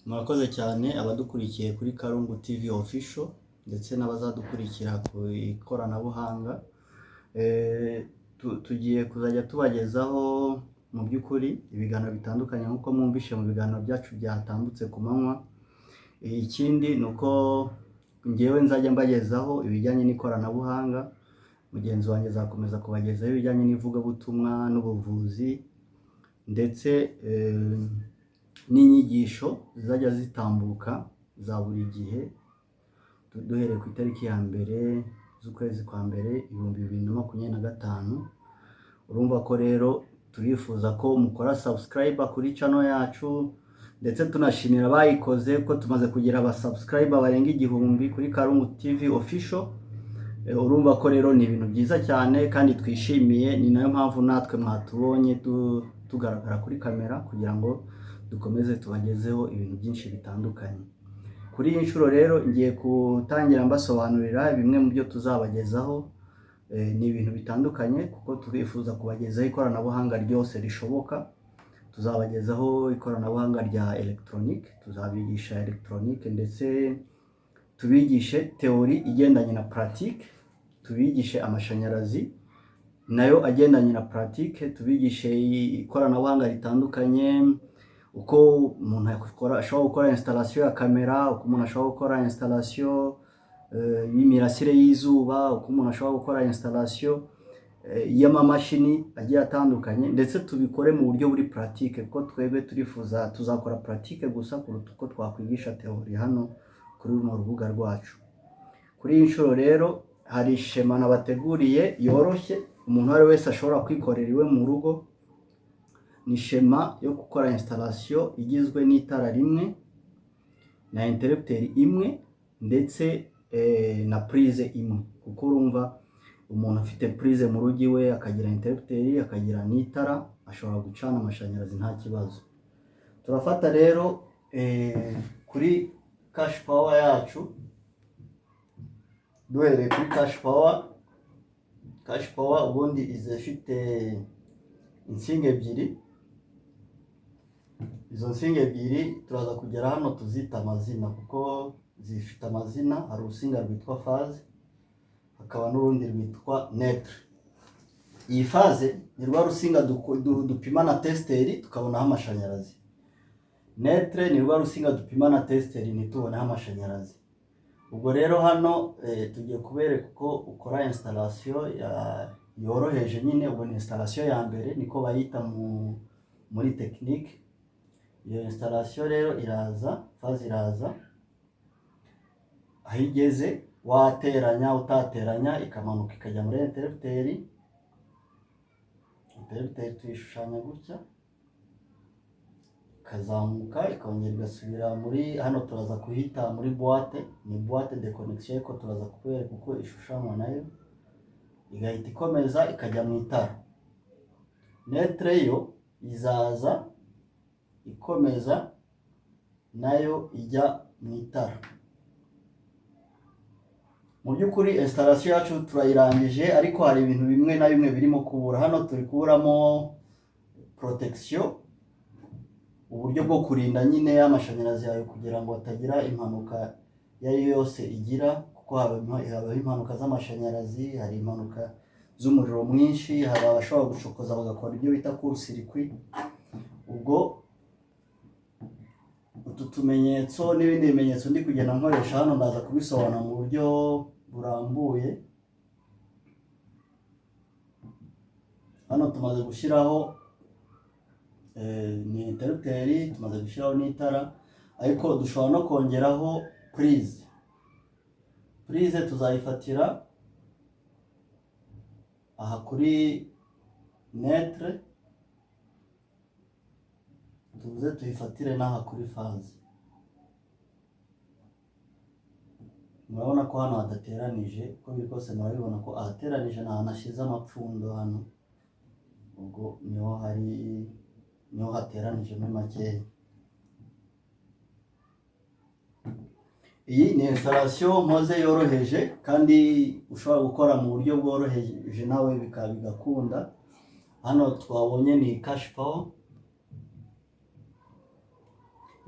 Murakoze cyane abadukurikiye kuri Karungu TV Official ndetse n'abazadukurikira ku ikoranabuhanga. Tugiye kuzajya tubagezaho mu by'ukuri ibiganiro bitandukanye nk'uko mwumvishe mu biganiro byacu byatambutse ku manywa. Ikindi ni uko ngewe nzajya mbagezaho ibijyanye n'ikoranabuhanga, mugenzi wanjye azakomeza kubagezaho ibijyanye n'ivugabutumwa n'ubuvuzi ndetse n'inyigisho zizajya zitambuka za buri gihe duhereye ku itariki ya mbere z'ukwezi kwa mbere 2025. Urumva ko rero turifuza ko mukora subscribe kuri channel yacu, ndetse tunashimira abayikoze ko tumaze kugira aba subscriber barenga 1000 kuri Karungu TV Official. Urumva ko rero ni ibintu byiza cyane kandi twishimiye, ni nayo mpamvu natwe mwatubonye tugaragara kuri kamera kugira ngo dukomeze tubagezeho ibintu byinshi bitandukanye. Kuri iyi nshuro rero ngiye gutangira mbasobanurira bimwe mu byo tuzabagezaho. Ni ibintu bitandukanye kuko turifuza kubagezaho ikoranabuhanga ryose rishoboka. Tuzabagezaho ikoranabuhanga rya electronic, tuzabigisha electronic ndetse tubigishe theory igendanye na pratique, tubigishe amashanyarazi nayo agendanye na pratique, tubigishe ikoranabuhanga ritandukanye, uko umuntu ashobora gukora installation ya kamera, uko umuntu ashobora gukora installation y'imirasire y'izuba, uko umuntu ashobora gukora installation y'amamashini agiye atandukanye, ndetse tubikore mu buryo buri pratique kuko twebwe turifuza tuzakora pratique gusa kuruta uko twakwigisha theory hano kuri mu rubuga rwacu. Kuri iyi nshuro rero hari shema nabateguriye yoroshye umuntu wari wese ashobora kwikorera iwe mu rugo. Ni shema yo gukora installation igizwe n'itara rimwe na interrupteur imwe ndetse na prise imwe, kuko urumva umuntu afite prise mu rugo iwe akagira interrupteur akagira n'itara ashobora gucana amashanyarazi nta kibazo. Turafata rero kuri cash power yacu, duhereye kuri cash power ubundi izifite insinga ebyiri. Izo nsinga ebyiri turaza kugera hano tuzita amazina kuko zifite amazina. Hari urusinga rwitwa phase, hakaba n'urundi rwitwa neutre. Iyi phase ni rwa rusinga dupima na testeri tukabonaho amashanyarazi. Neutre ni rwa rusinga dupima na testeri ntituboneho amashanyarazi. Ubwo rero hano tugiye kubereka uko ukora installation yoroheje nyine. Ubwo ni installation ya mbere niko bayita muri technique. Iyo installation rero phase iraza aho igeze, wateranya utateranya ikamanuka ikajya muri interrupteur. Interrupteur tuyishushanya gutya, ikazamuka ikongera igasubira muri hano, turaza kuhita muri boîte, ni boîte de connexion ariko turaza kubereka uko ishushanywa nayo, igahita ikomeza ikajya mu itara. Neutre yo izaza ikomeza nayo ijya mu itara. Mu by'ukuri installation yacu turayirangije, ariko hari ibintu bimwe na bimwe birimo kubura. Hano turi kuburamo protection, uburyo bwo kurinda nyine amashanyarazi yawe kugira ngo atagira impanuka yari yose igira, kuko habaho impanuka z'amashanyarazi, hari impanuka z'umuriro mwinshi, hari abashobora gucokoza bagakora ibyo bita court circuit. Ubwo utu tumenyetso n'ibindi bimenyetso ndi kugenda nkoresha hano ndaza kubisobanura mu buryo burambuye. Hano tumaze gushyiraho ni interrupteur, tumaze gushyiraho n'itara, ariko dushobora no kongeraho prise. Prise tuzayifatira aha kuri neutre, tuze tuyifatire n'aha kuri phase. Murabona ko hano hadateranije, uko biri kose murabibona ko ahateranije ni ahantu hashyize amapfundo hano. Ubwo niho hateranije muri makeya. Iyi ni installation mpoze yoroheje kandi ushobora gukora mu buryo bworoheje nawe bigakunda. Hano twabonye ni cash power.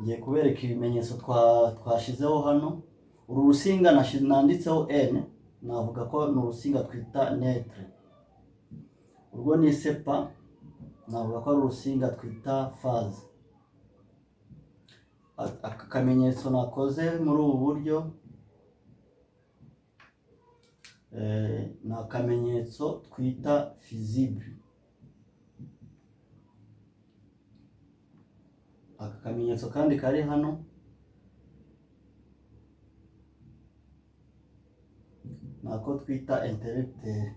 ngiye kubereka ibimenyetso twashizeho hano. Uru rusinga nanditseho N, navuga ko ni urusinga twita netre. Urwo ni sepa, navuga ko ari urusinga twita faze. Aka kamenyetso nakoze muri ubu buryo ni akamenyetso twita visible. Aka kamenyetso kandi kari hano nako twita interrupteur.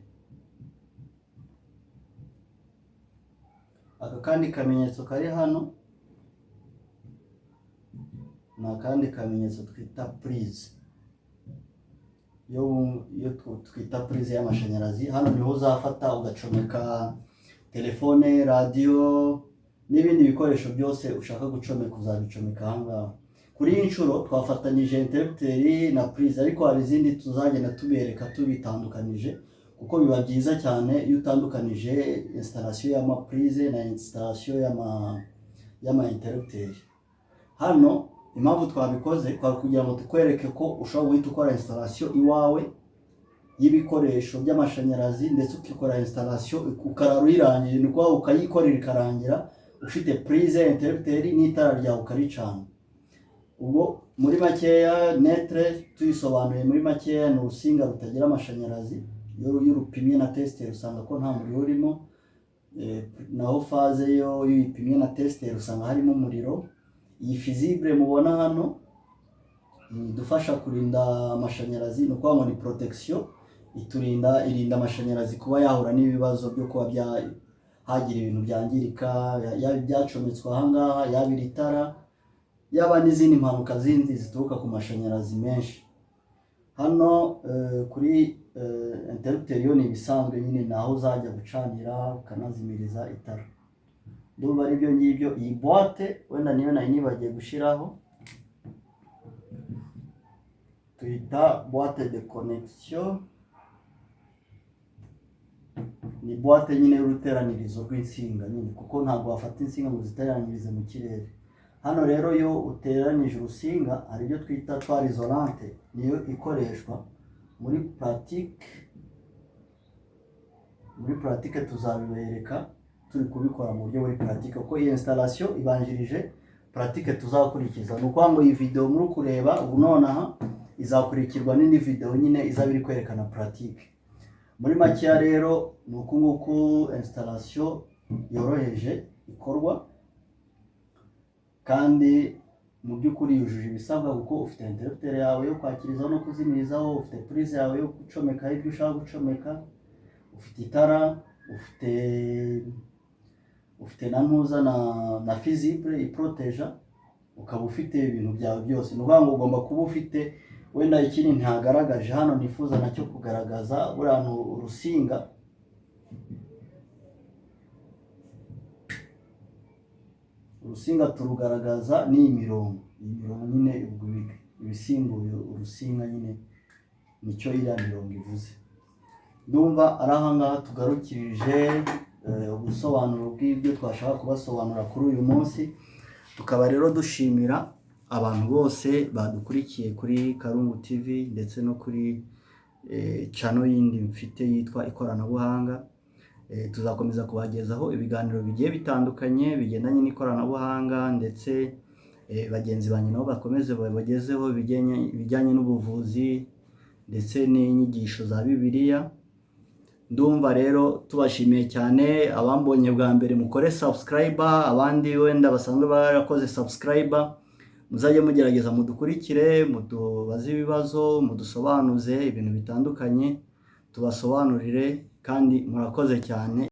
Aka kandi kamenyetso kari hano ni akandi kamenyetso twita prise. Iyo twita prise y'amashanyarazi, hano niho uzafata ugacomeka telefone, radio n'ibindi bikoresho byose ushaka gucomeka uzabicomeka ahangaha. Kuri iyi nshuro twafatanyije interrupteur na prise, ariko hari izindi tuzagenda tubereka tubitandukanije, kuko biba byiza cyane iyo utandukanije installation y'ama prise na installation y'ama interrupteur. Hano impamvu twabikoze kwa kugira ngo tukwereke ko ushobora guhita ukora installation iwawe y'ibikoresho by'amashanyarazi, ndetse ukikora installation ukarara uyirangije, ni kwa ukayikorera ikarangira ufite prise, interrupteur n'itara ryawe ukaricana. Ubwo muri makeya netre tuyisobanuye muri makeya ni urusinga rutagira amashanyarazi. Iyo urupimye na tester usanga ko nta muriro urimo, naho faze yo uyipimye na tester usanga harimo umuriro. Iyi visible mubona hano idufasha kurinda amashanyarazi, ni ukuvuga ngo ni protection, irinda amashanyarazi kuba yahura n'ibibazo byo kuba hagira ibintu byangirika, yaba ibyacometswe ahangaha, yaba iri tara, yaba n'izindi mpanuka zindi zituruka ku mashanyarazi menshi. Hano kuri interrupteur yo ni ibisanzwe nyine, naho uzajya gucanira ukanazimiriza itara. Ndumva ari byo ngibyo. Iyi boîte wenda niyo nari nibagiye gushiraho, tuyita boîte de connexion. Ni boîte nyine y'uruteranirizo rw'insinga nyine, kuko ntabwo wafata insinga ngo ziteranirize mu kirere. Hano rero yo uteranije urusinga hari ibyo twita twari isolante, niyo ikoreshwa muri pratique. Muri pratique tuzabibereka turi kubikora mu buryo buri pratique, kuko iyi installation ibanjirije pratique tuzakurikiza. Ni ukuvuga ngo iyi video muri kureba ubu nonaha izakurikirwa n'indi video nyine izaba iri kwerekana pratique. Muri makeya rero ni uku nguku installation yoroheje ikorwa, kandi mu by'ukuri yujuje ibisabwa, kuko ufite interrupteur yawe yo kwakirizaho no kuzimirizaho, ufite prise yawe yo gucomeka ibyo ushaka gucomeka, ufite itara, ufite na ntuza na visible iproteja, ukaba ufite ibintu byawe byose. Ni ukuvuga ngo ugomba kuba ufite, wenda ikindi ntagaragaje hano nifuza nacyo kugaragaza, buriya urusinga turugaragaza n'iyi mirongo. Iyi mirongo nyine ibisimbuye urusinga nyine nicyo iriya mirongo ivuze. Ndumva ari ahangaha tugarukirije ubusobanuro bw'ibyo twashaka kubasobanura kuri uyu munsi. Tukaba rero dushimira abantu bose badukurikiye kuri Karungu TV, ndetse no kuri channel yindi mfite yitwa Ikoranabuhanga. Tuzakomeza kubagezaho ibiganiro bigiye bitandukanye bigendanye n'ikoranabuhanga, ndetse bagenzi banyu nabo bakomeze babagezeho bijyanye n'ubuvuzi ndetse n'inyigisho za Bibiliya. Ndumva rero tubashimiye cyane. Abambonye bwa mbere mukore subscriber, abandi wenda basanzwe barakoze subscriber, muzajye mugerageza mudukurikire, mutubaze ibibazo, mudusobanuze ibintu bitandukanye, tubasobanurire, kandi murakoze cyane.